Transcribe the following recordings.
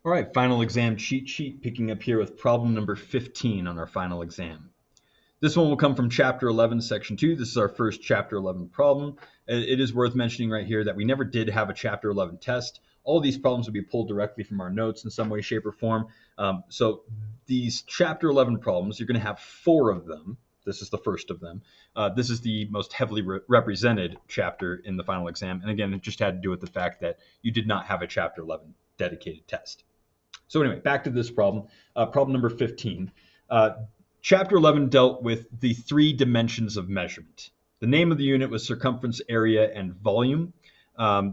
All right, final exam cheat sheet, picking up here with problem number 15 on our final exam. This one will come from Chapter 11, Section 2. This is our first Chapter 11 problem. It is worth mentioning right here that we never did have a Chapter 11 test. All of these problems will be pulled directly from our notes in some way, shape, or form. So these Chapter 11 problems, you're going to have 4 of them. This is the first of them. This is the most heavily represented chapter in the final exam. And again, it just had to do with the fact that you did not have a Chapter 11 dedicated test. So anyway, back to this problem. Problem number 15. Chapter 11 dealt with the 3 dimensions of measurement. The name of the unit was circumference, area, and volume.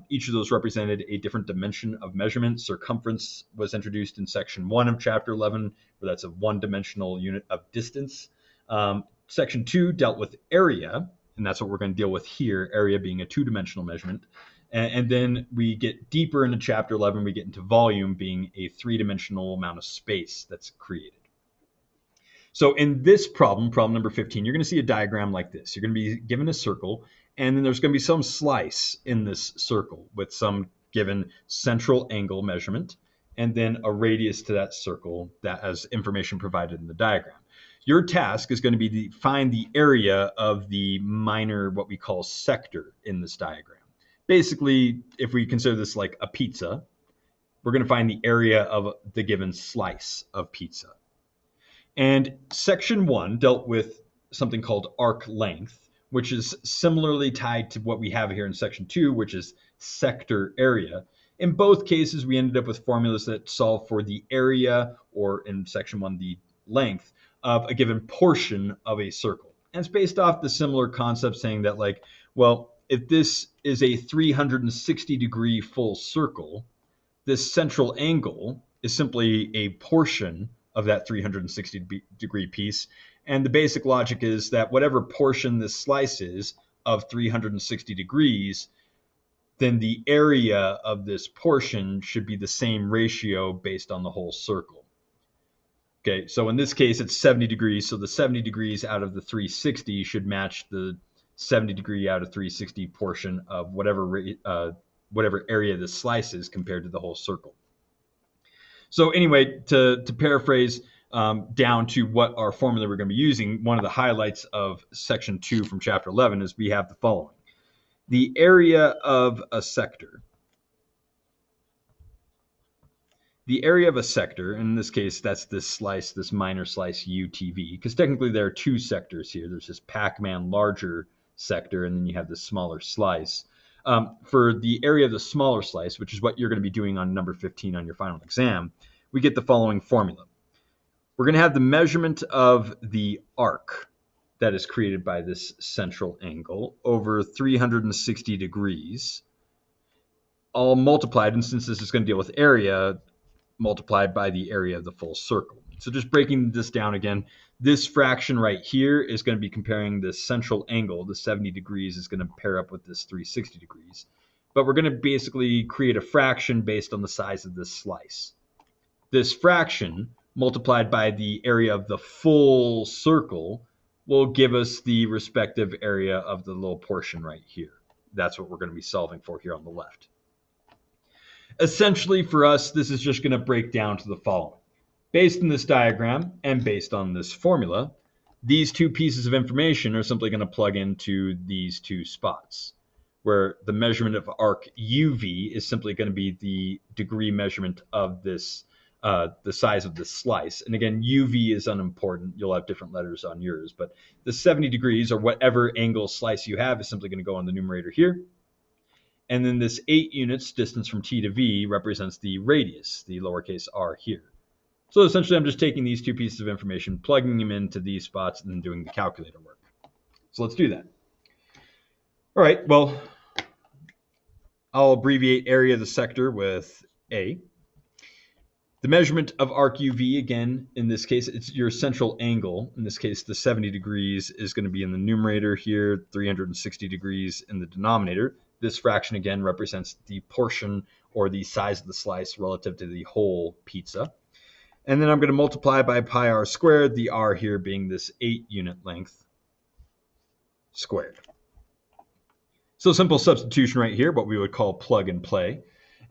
Each of those represented a different dimension of measurement. Circumference was introduced in section 1 of chapter 11, where that's a one-dimensional unit of distance. Section 2 dealt with area, and that's what we're going to deal with here, area being a 2-dimensional measurement. And then we get deeper into chapter 11, we get into volume being a 3-dimensional amount of space that's created. So in this problem, problem number 15, you're going to see a diagram like this. You're going to be given a circle, and then there's going to be some slice in this circle with some given central angle measurement, and then a radius to that circle that has information provided in the diagram. Your task is going to be to find the area of the minor, what we call sector in this diagram. Basically, if we consider this like a pizza, we're going to find the area of the given slice of pizza. And section 1 dealt with something called arc length, which is similarly tied to what we have here in section 2, which is sector area. In both cases, we ended up with formulas that solve for the area, or in section 1, the length of a given portion of a circle. And it's based off the similar concept saying that, like, well, if this is a 360-degree full circle, this central angle is simply a portion of that 360-degree piece. And the basic logic is that whatever portion this slice is of 360 degrees, then the area of this portion should be the same ratio based on the whole circle. Okay, so in this case, it's 70 degrees. So the 70 degrees out of the 360 should match the 70 degree out of 360 portion of whatever area this slice is compared to the whole circle. So anyway, to paraphrase down to what our formula we're going to be using, one of the highlights of section 2 from chapter 11 is we have the following. The area of a sector. The area of a sector, in this case, that's this slice, this minor slice UTV, because technically there are 2 sectors here. There's this Pac-Man larger sector, and then you have this smaller slice. For the area of the smaller slice, which is what you're going to be doing on number 15 on your final exam, we get the following formula. We're going to have the measurement of the arc that is created by this central angle over 360 degrees, all multiplied, and since this is going to deal with area, multiplied by the area of the full circle. So just breaking this down again, this fraction right here is going to be comparing this central angle, the 70 degrees is going to pair up with this 360 degrees. But we're going to basically create a fraction based on the size of this slice. This fraction multiplied by the area of the full circle will give us the respective area of the little portion right here. That's what we're going to be solving for here on the left. Essentially for us, this is just going to break down to the following. Based on this diagram and based on this formula, these 2 pieces of information are simply going to plug into these 2 spots, where the measurement of arc UV is simply going to be the degree measurement of this, the size of this slice. And again, UV is unimportant. You'll have different letters on yours, but the 70 degrees or whatever angle slice you have is simply going to go on the numerator here. And then this 8 units distance from T to V represents the radius, the lowercase r here. So essentially, I'm just taking these 2 pieces of information, plugging them into these spots, and then doing the calculator work. So let's do that. All right, well, I'll abbreviate area of the sector with A. The measurement of arc UV, again, in this case, it's your central angle. In this case, the 70 degrees is going to be in the numerator here, 360 degrees in the denominator. This fraction, again, represents the portion or the size of the slice relative to the whole pizza. And then I'm going to multiply by pi r squared, the r here being this 8 unit length squared. So simple substitution right here, what we would call plug and play.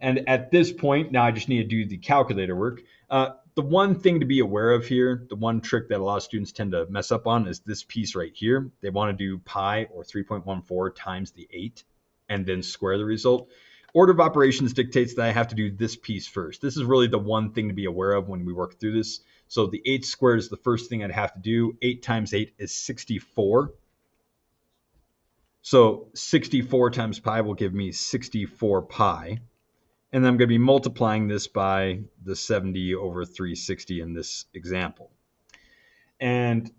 And at this point, now I just need to do the calculator work. The one thing to be aware of here, the one trick that a lot of students tend to mess up on is this piece right here. They want to do pi, or 3.14 times the 8, and then square the result. Order of operations dictates that I have to do this piece first. This is really the one thing to be aware of when we work through this. So the 8 squared is the first thing I'd have to do. 8 times 8 is 64. So 64 times pi will give me 64 pi. And then I'm going to be multiplying this by the 70 over 360 in this example. And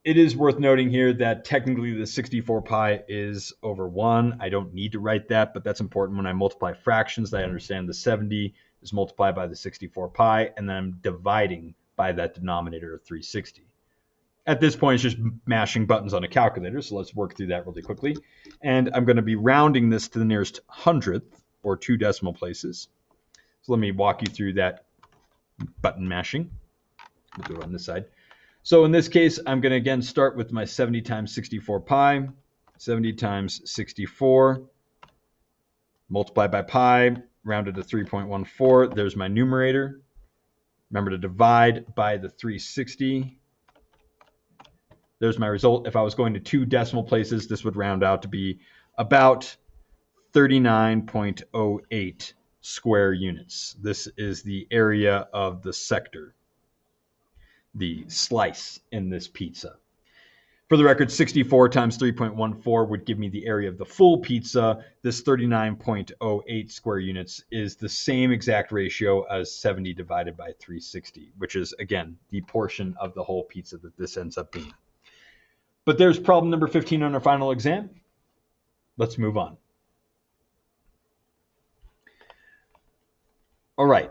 it is worth noting here that technically the 64 pi is over 1. I don't need to write that, but that's important when I multiply fractions that I understand the 70 is multiplied by the 64 pi, and then I'm dividing by that denominator of 360. At this point, it's just mashing buttons on a calculator, so let's work through that really quickly. And I'm going to be rounding this to the nearest hundredth, or 2 decimal places. So let me walk you through that button mashing. We'll do it on this side. So in this case, I'm going to again start with my 70 times 64 pi. 70 times 64 multiplied by pi, rounded to 3.14. There's my numerator. Remember to divide by the 360. There's my result. If I was going to 2 decimal places, this would round out to be about 39.08 square units. This is the area of the sector, the slice in this pizza. For the record, 64 times 3.14 would give me the area of the full pizza. This 39.08 square units is the same exact ratio as 70 divided by 360, which is, again, the portion of the whole pizza that this ends up being. But there's problem number 15 on our final exam. Let's move on. All right.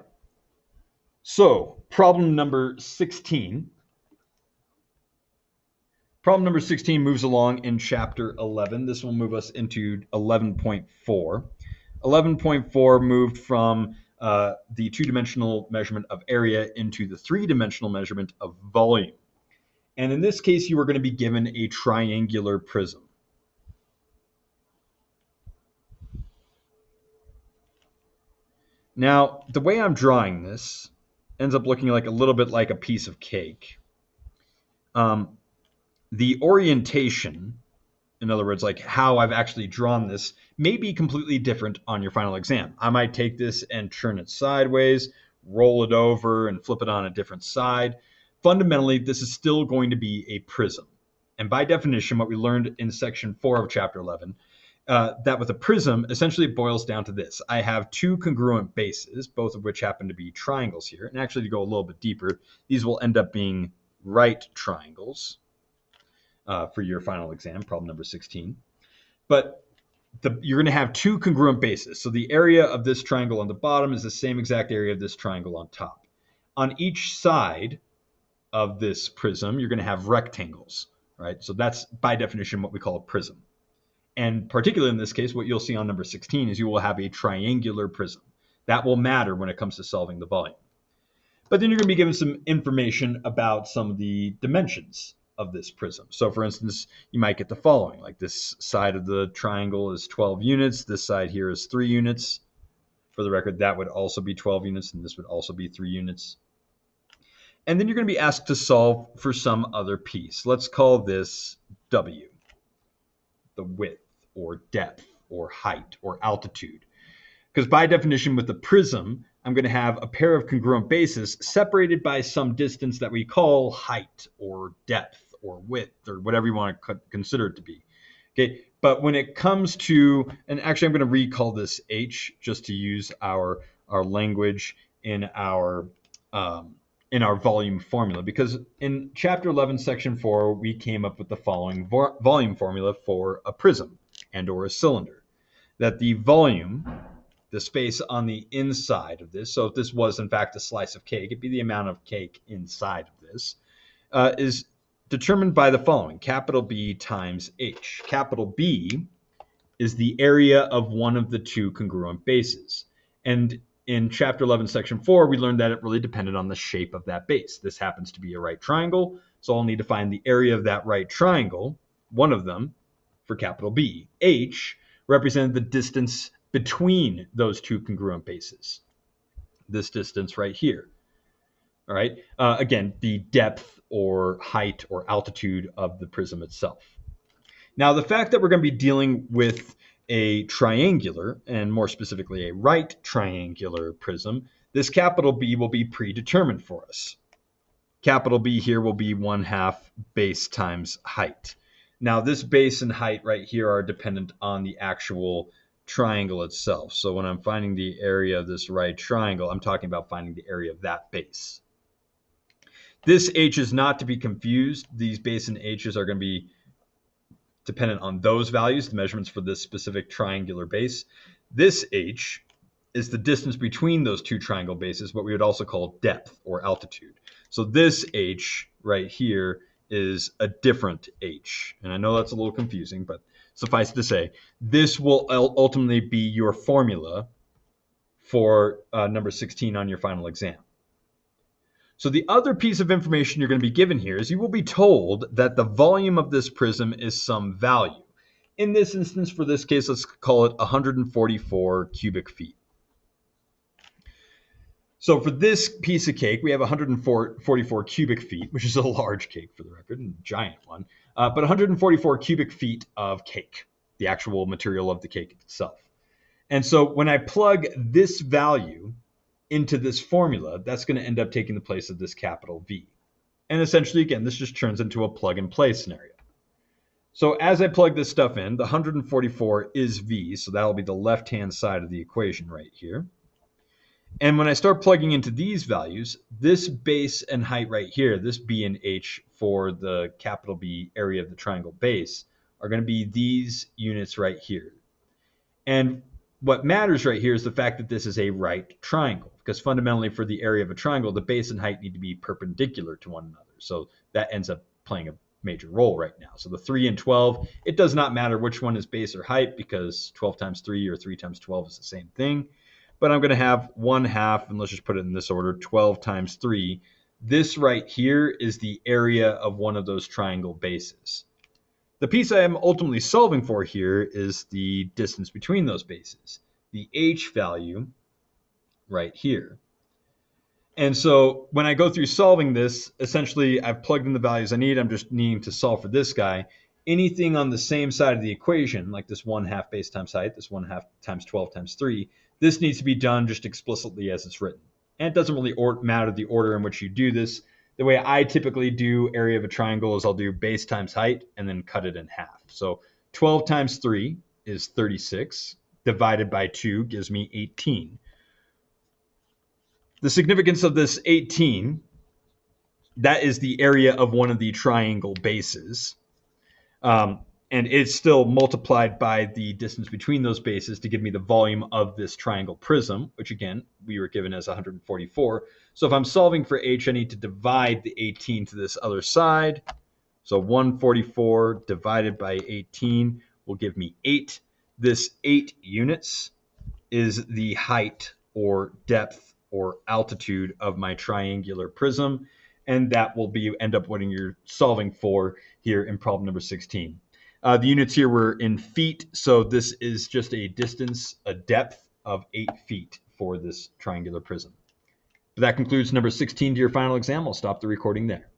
So problem number 16. Problem number 16 moves along in chapter 11. This will move us into 11.4. 11.4 moved from the 2-dimensional measurement of area into the 3-dimensional measurement of volume. And in this case, you are going to be given a triangular prism. Now, the way I'm drawing this ends up looking like a little bit like a piece of cake. The orientation, in other words, like how I've actually drawn this, may be completely different on your final exam. I might take this and turn it sideways, roll it over, and flip it on a different side. Fundamentally, this is still going to be a prism. And by definition, what we learned in section 4 of chapter 11, that with a prism, essentially it boils down to this. I have 2 congruent bases, both of which happen to be triangles here. And actually, to go a little bit deeper, these will end up being right triangles for your final exam, problem number 16. But you're going to have 2 congruent bases. So the area of this triangle on the bottom is the same exact area of this triangle on top. On each side of this prism, you're going to have rectangles, right? So that's by definition what we call a prism. And particularly in this case, what you'll see on number 16 is you will have a triangular prism. That will matter when it comes to solving the volume. But then you're going to be given some information about some of the dimensions of this prism. So for instance, you might get the following, like this side of the triangle is 12 units. This side here is 3 units. For the record, that would also be 12 units, and this would also be 3 units. And then you're going to be asked to solve for some other piece. Let's call this W, the width or depth or height or altitude. Because by definition, with the prism, I'm going to have a pair of congruent bases separated by some distance that we call height or depth or width or whatever you want to consider it to be. Okay, but when it comes to, and actually I'm going to recall this H just to use our language in our volume formula, because in chapter 11, section 4, we came up with the following volume formula for a prism and or a cylinder. That the volume, the space on the inside of this, so if this was in fact a slice of cake, it'd be the amount of cake inside of this, is determined by the following, capital B times H. Capital B is the area of one of the 2 congruent bases. And in chapter 11, section 4, we learned that it really depended on the shape of that base. This happens to be a right triangle, so I'll need to find the area of that right triangle, one of them, for capital B. H represented the distance between those two congruent bases. This distance right here. All right. Again, the depth or height or altitude of the prism itself. Now, the fact that we're going to be dealing with a triangular, and more specifically a right triangular prism, this capital B will be predetermined for us. Capital B here will be 1/2 base times height. Now, this base and height right here are dependent on the actual triangle itself. So when I'm finding the area of this right triangle, I'm talking about finding the area of that base. This h is not to be confused. These base and h's are going to be dependent on those values, the measurements for this specific triangular base. This h is the distance between those two triangle bases, what we would also call depth or altitude. So this h right here is a different h. And I know that's a little confusing, but suffice to say, this will ultimately be your formula for number 16 on your final exam. So the other piece of information you're going to be given here is you will be told that the volume of this prism is some value. In this instance, for this case, let's call it 144 cubic feet. So for this piece of cake, we have 144 cubic feet, which is a large cake for the record, and a giant one, but 144 cubic feet of cake, the actual material of the cake itself. And so when I plug this value into this formula, that's going to end up taking the place of this capital V. And essentially, again, this just turns into a plug and play scenario. So as I plug this stuff in, the 144 is V, so that'll be the left-hand side of the equation right here. And when I start plugging into these values, this base and height right here, this B and H for the capital B area of the triangle base, are going to be these units right here. And what matters right here is the fact that this is a right triangle, because fundamentally for the area of a triangle, the base and height need to be perpendicular to one another. So that ends up playing a major role right now. So the 3 and 12, it does not matter which one is base or height, because 12 times 3 or 3 times 12 is the same thing. But I'm going to have 1/2, and let's just put it in this order, 12 times 3. This right here is the area of one of those triangle bases. The piece I am ultimately solving for here is the distance between those bases, the h value right here. And so when I go through solving this, essentially I've plugged in the values I need. I'm just needing to solve for this guy. Anything on the same side of the equation, like this 1/2 base times height, this 1/2 times 12 times 3, this needs to be done just explicitly as it's written. And it doesn't really matter the order in which you do this. The way I typically do area of a triangle is I'll do base times height and then cut it in half. So 12 times 3 is 36, divided by 2 gives me 18. The significance of this 18, that is the area of one of the triangle bases. And it's still multiplied by the distance between those bases to give me the volume of this triangle prism, which again, we were given as 144. So if I'm solving for h, I need to divide the 18 to this other side. So 144 divided by 18 will give me 8. This 8 units is the height or depth or altitude of my triangular prism. And that will be end up what you're solving for here in problem number 16. The units here were in feet, so this is just a distance, a depth of 8 feet for this triangular prism. But that concludes number 16 to your final exam. I'll stop the recording there.